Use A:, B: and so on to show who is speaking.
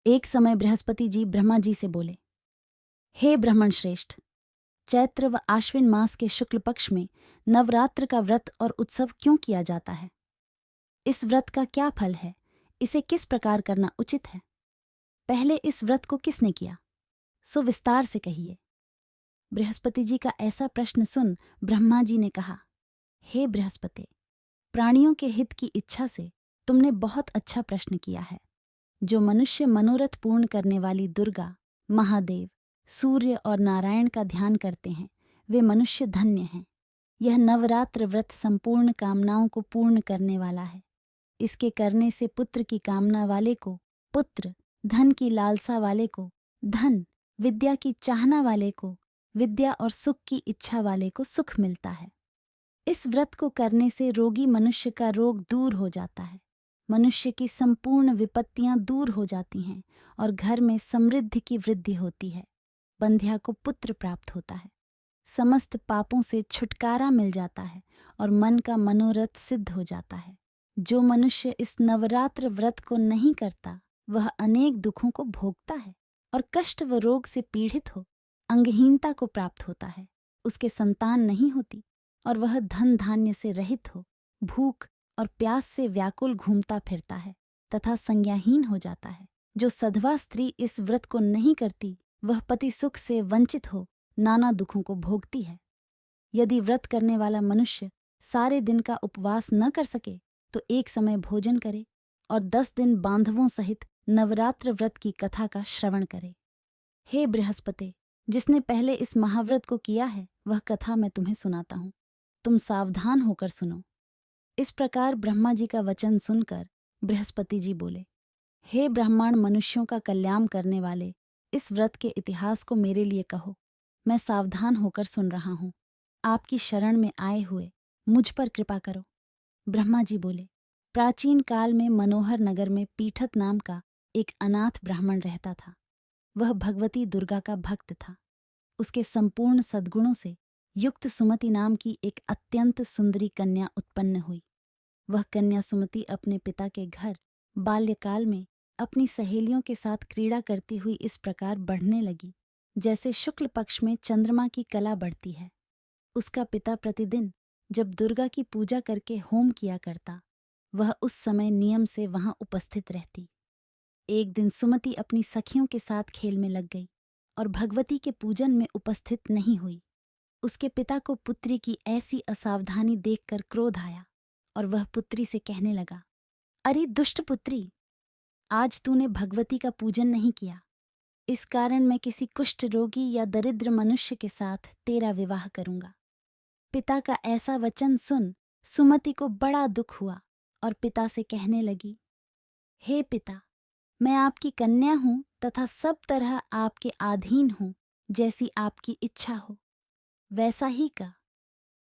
A: एक समय बृहस्पति जी ब्रह्मा जी से बोले, हे ब्राह्मण श्रेष्ठ, चैत्र व आश्विन मास के शुक्ल पक्ष में नवरात्र का व्रत और उत्सव क्यों किया जाता है? इस व्रत का क्या फल है? इसे किस प्रकार करना उचित है? पहले इस व्रत को किसने किया? सो विस्तार से कहिए। बृहस्पति जी का ऐसा प्रश्न सुन ब्रह्मा जी ने कहा, हे बृहस्पति, प्राणियों के हित की इच्छा से तुमने बहुत अच्छा प्रश्न किया है। जो मनुष्य मनोरथ पूर्ण करने वाली दुर्गा, महादेव, सूर्य और नारायण का ध्यान करते हैं, वे मनुष्य धन्य हैं। यह नवरात्र व्रत संपूर्ण कामनाओं को पूर्ण करने वाला है। इसके करने से पुत्र की कामना वाले को पुत्र, धन की लालसा वाले को धन, विद्या की चाहना वाले को विद्या और सुख की इच्छा वाले को सुख मिलता है। इस व्रत को करने से रोगी मनुष्य का रोग दूर हो जाता है, मनुष्य की संपूर्ण विपत्तियां दूर हो जाती हैं और घर में समृद्धि की वृद्धि होती है। बंध्या को पुत्र प्राप्त होता है, समस्त पापों से छुटकारा मिल जाता है और मन का मनोरथ सिद्ध हो जाता है। जो मनुष्य इस नवरात्र व्रत को नहीं करता, वह अनेक दुखों को भोगता है और कष्ट व रोग से पीड़ित हो अंगहीनता को प्राप्त होता है। उसके संतान नहीं होती और वह धन धान्य से रहित हो भूख और प्यास से व्याकुल घूमता फिरता है तथा संज्ञाहीन हो जाता है। जो सधवा स्त्री इस व्रत को नहीं करती, वह पति सुख से वंचित हो नाना दुखों को भोगती है। यदि व्रत करने वाला मनुष्य सारे दिन का उपवास न कर सके तो एक समय भोजन करे और 10 दिन बांधवों सहित नवरात्र व्रत की कथा का श्रवण करे। हे बृहस्पति, जिसने पहले इस महाव्रत को किया है, वह कथा मैं तुम्हें सुनाता हूँ। तुम सावधान होकर सुनो। इस प्रकार ब्रह्मा जी का वचन सुनकर बृहस्पति जी बोले, हे ब्राह्मण मनुष्यों का कल्याण करने वाले, इस व्रत के इतिहास को मेरे लिए कहो। मैं सावधान होकर सुन रहा हूँ। आपकी शरण में आए हुए मुझ पर कृपा करो। ब्रह्मा जी बोले, प्राचीन काल में मनोहर नगर में पीठत नाम का एक अनाथ ब्राह्मण रहता था। वह भगवती दुर्गा का भक्त था। उसके संपूर्ण सद्गुणों से युक्त सुमति नाम की एक अत्यंत सुंदरी कन्या उत्पन्न हुई। वह कन्या सुमति अपने पिता के घर बाल्यकाल में अपनी सहेलियों के साथ क्रीड़ा करती हुई इस प्रकार बढ़ने लगी, जैसे शुक्ल पक्ष में चंद्रमा की कला बढ़ती है। उसका पिता प्रतिदिन जब दुर्गा की पूजा करके होम किया करता, वह उस समय नियम से वहां उपस्थित रहती। एक दिन सुमति अपनी सखियों के साथ खेल में लग गई और भगवती के पूजन में उपस्थित नहीं हुई। उसके पिता को पुत्री की ऐसी असावधानी देखकर क्रोध आया और वह पुत्री से कहने लगा, अरे दुष्ट पुत्री, आज तूने भगवती का पूजन नहीं किया, इस कारण मैं किसी कुष्ठ रोगी या दरिद्र मनुष्य के साथ तेरा विवाह करूंगा। पिता का ऐसा वचन सुन सुमति को बड़ा दुख हुआ और पिता से कहने लगी, हे पिता, मैं आपकी कन्या हूं तथा सब तरह आपके अधीन हूं। जैसी आपकी इच्छा हो वैसा ही का